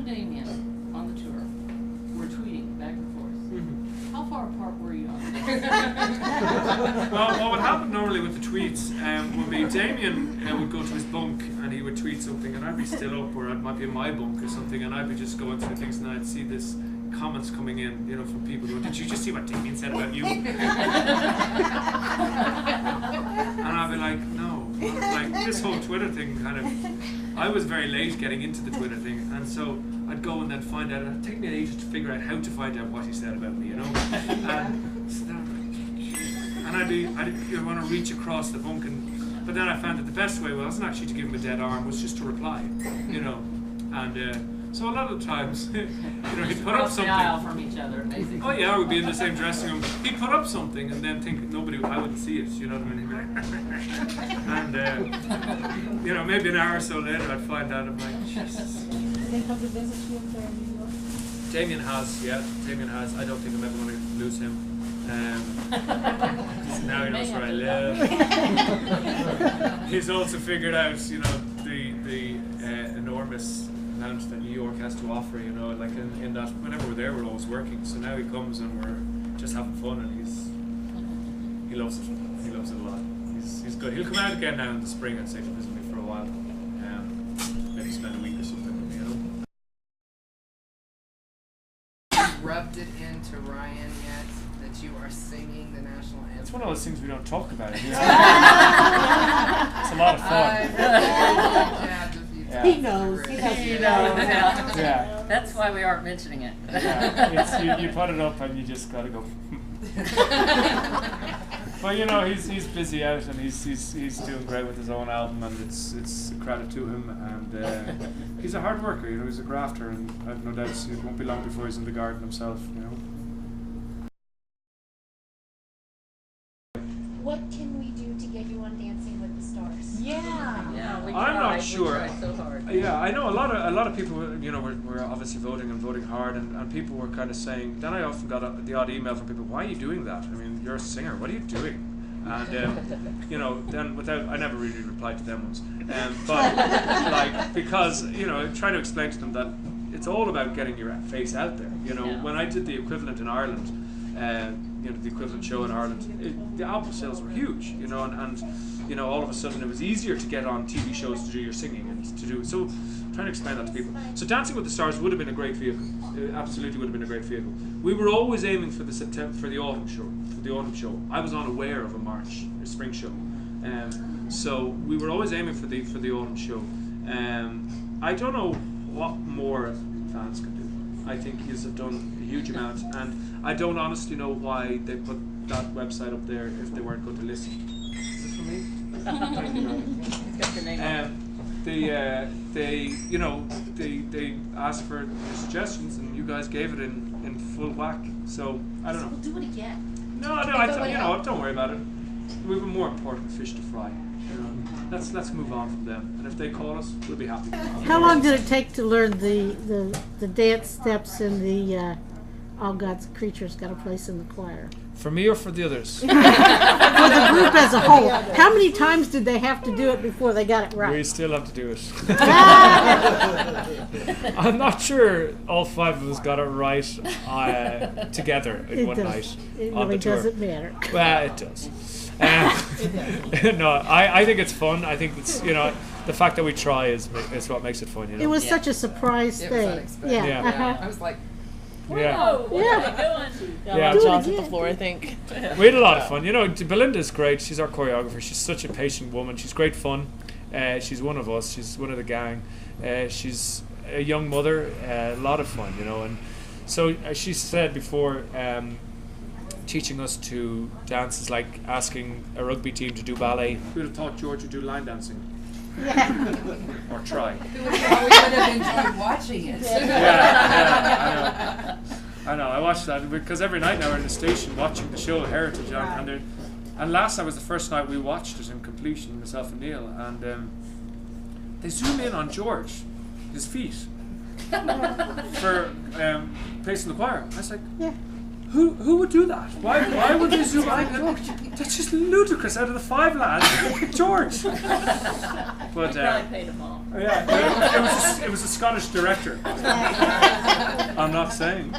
and Damien on the tour were tweeting back and forth. Mm-hmm. How far apart were you on that? Well, what would happen normally with the tweets would be Damien would go to his bunk and he would tweet something, and I'd be still up, or I might be in my bunk or something, and I'd be just going through things, and I'd see this comments coming in, you know, from people going, "Did you just see what Damien said about you?" And I'd be like, "No." Like, this whole Twitter thing kind of, I was very late getting into the Twitter thing, and so I'd go and then find out. It'd take me ages to figure out how to find out what he said about me, you know. And I'd want to reach across the bunk, but then I found that the best way wasn't actually to give him a dead arm, was just to reply, you know, and. So a lot of the times, you know, he'd put up something. The aisle from each other, basically. Oh yeah, we'd be in the same dressing room. He'd put up something and then think I wouldn't see it. You know what I mean? And you know, maybe an hour or so later, I'd find out. I'm like, Jesus. Did they come to visit you up there in New York? Damien has, yeah. Damien has. I don't think I'm ever going to lose him. Now he knows where I live. He's also figured out, you know, the enormous amount that New York has to offer, you know, like in that whenever we're there, we're always working. So now he comes and we're just having fun, and he loves it. He loves it a lot. He's good. He'll come out again now in the spring and say to visit me for a while. Maybe spend a week or something with me, you know. Rubbed it into Ryan yet that you are singing the national anthem? It's one of those things we don't talk about. It's a lot of fun. Yeah. He knows. He knows. Yeah. That's why we aren't mentioning it. Yeah. You put it up and you just gotta go. But you know, he's busy out, and he's doing great with his own album, and it's a credit to him. And he's a hard worker. You know, he's a grafter, and I've no doubt it won't be long before he's in the garden himself. You know. What can we do to get you on Dancing with the Stars? Yeah, we I'm tried. not sure. We tried so hard. Yeah, I know a lot of people. You know, were obviously voting hard, and people were kind of saying. Then I often got the odd email from people. Why are you doing that? I mean, you're a singer. What are you doing? And you know, then I never really replied to them ones. But like, because you know, I try to explain to them that it's all about getting your face out there. You know, when I did the equivalent in Ireland. You know, the equivalent show in Ireland, the album sales were huge, you know, and you know, all of a sudden it was easier to get on TV shows to do your singing and to do so. I'm trying to explain that to people. So Dancing with the Stars would have been a great vehicle. It absolutely would have been a great vehicle. We were always aiming for the autumn show. I was unaware of a spring show, so we were always aiming for the autumn show. I don't know what more fans can do. I think he's done a huge amount, and I don't honestly know why they put that website up there if they weren't going to listen. Is this for me? Thank you. It's got your name on They asked for your suggestions, and you guys gave it in full whack. So I don't know. We'll do it again. No, don't worry about it. We have more important fish to fry. You know, let's move on from them, and if they call us, we'll be happy. How long did it take to learn the dance steps in the All God's Creatures Got a Place in the Choir? For me or for the others? For the group as a whole. How many times did they have to do it before they got it right? We still have to do it. I'm not sure all 5 of us got it right together in one night. It on really the tour. doesn't matter. Well, it does. No, I think it's fun. I think it's, you know, the fact that we try is what makes it fun. You know? It was such a surprise It was thing. unexpected. Yeah. Yeah. I was like, Yeah. What are they doing? Yeah. Jaws at the floor, I think. We had a lot of fun. You know, Belinda's great. She's our choreographer. She's such a patient woman. She's great fun. She's one of us. She's one of the gang. She's a young mother. A lot of fun, you know. And so she said before, teaching us to dance is like asking a rugby team to do ballet. We'd have taught George to do line dancing. Yeah. Or try. we would have enjoyed watching it. Yeah, I know. I watched that because every night now we're in the station watching the show Heritage, and last night was the first night we watched it in completion, myself and Neil, and they zoom in on George, his feet, for placing the choir. I was like, who would do that? Why would they zoom out? That's just ludicrous. Out of the 5 lads, pick George. But Probably paid them all. yeah, it was a Scottish director. I'm not saying.